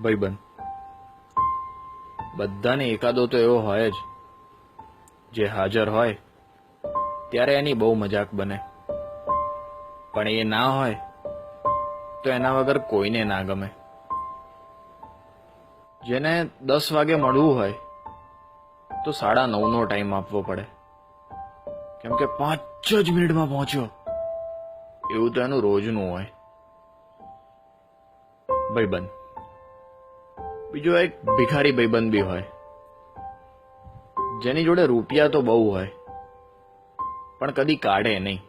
ભાઈબંધ બધાને એકાદો તો એવો હોય જ જે હાજર હોય ત્યારે એની બહુ મજાક બને, પણ એ ના હોય તો એના વગર કોઈને ના ગમે. જેને 10 વાગે મળવું હોય તો 9:30નો ટાઈમ આપવો પડે, કેમ કે 5 જ મિનિટમાં પહોંચ્યો, એવું તો એનું રોજનું હોય. ભાઈબંધ બીજો એક ભિખારી ભાઈબંધ બી હોય, જેની જોડે રૂપિયા તો બહુ હોય પણ કદી કાઢે નહીં.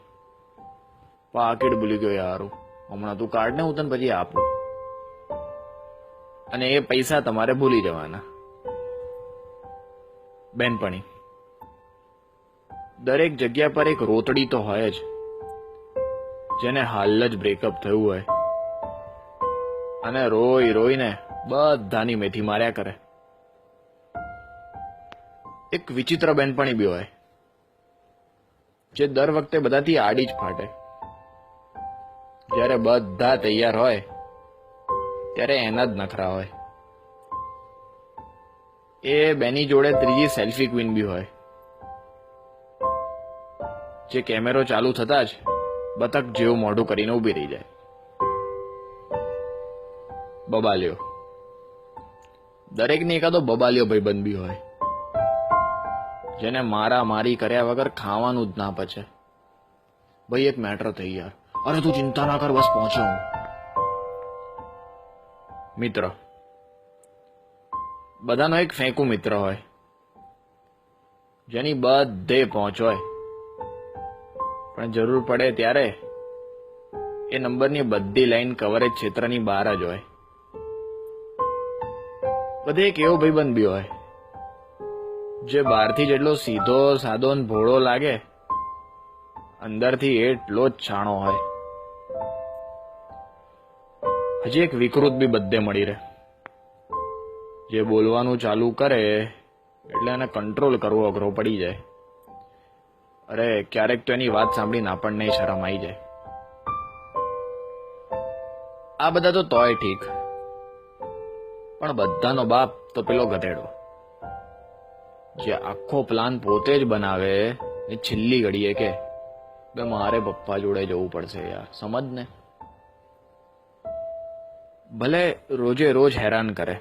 પાકીટ ભૂલી ગયો યારું, હમણાં તું કાઢ ને, હું તને પછી આપું. અને એ પૈસા તમારે ભૂલી જવાના. બેનપણી દરેક જગ્યા પર એક રોતડી તો હોય જ, જેને હાલ જ બ્રેકઅપ થયું હોય અને રોઈ રોઈને બધાની મેથી માર્યા કરે. એક વિચિત્ર બેનપણી બી હોય, જે દર વખતે બધાથી આડી જ ફાટે. જ્યારે બધા તૈયાર હોય ત્યારે એના જ નખરા હોય. એ બેની જોડે ત્રીજી સેલ્ફી ક્વીન બી હોય, જે કેમેરો ચાલુ થતા જ બતક જેવું મોઢું કરીને ઊભી રહી જાય. બબાલ્યો દરેકને એકાદો બબાલ્યો ભાઈબંધ બી હોય, જેને મારા મારી કર્યા વગર ખાવાનું જ ના પચે. ભાઈ એક મેટર થઈ યાર, અરે તું ચિંતા ના કર, બસ પહોંચ્યો હું. મિત્ર બધાનો એક ફેંકુ મિત્ર હોય, જેની બધે પહોંચ હોય, પણ જરૂર પડે ત્યારે એ નંબરની બધી લાઈન કવરેજ ક્ષેત્રની બહાર જ હોય. બધે એક એવો ભાઈબંધ બી હોય, જે બહારથી જેટલો સીધો સાદો ને ભોળો લાગે, અંદરથી એટલો જ છાણો હોય. હજી એક વિકૃત બી બધે મળી રહે, જે બોલવાનું ચાલુ કરે એટલે એને કંટ્રોલ કરવો અઘરો પડી જાય. અરે ક્યારેક તો એની વાત સાંભળીને આપણને શરમ આવી જાય. આ બધા તો તોય ઠીક, પણ બધાનો બાપ તો પેલો ગધેડો, જે આખો પ્લાન પોતે જ બનાવે ને છેલ્લી ઘડીએ કે બે મારે પપ્પા જોડે જવું પડશે યાર, સમજ ને. ભલે રોજે રોજ હેરાન કરે,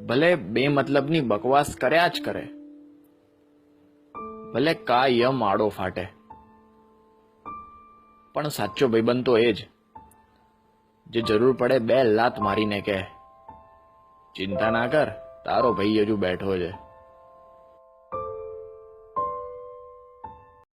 ભલે બે મતલબની બકવાસ કર્યા જ કરે, ભલે કાયમ આડો ફાટે, પણ સાચો ભાઈબંધ તો એ જ, જે જરૂર પડે 2 લાત મારીને કહે ચિંતા ના કર, તારો ભાઈ હજુ બેઠો છે.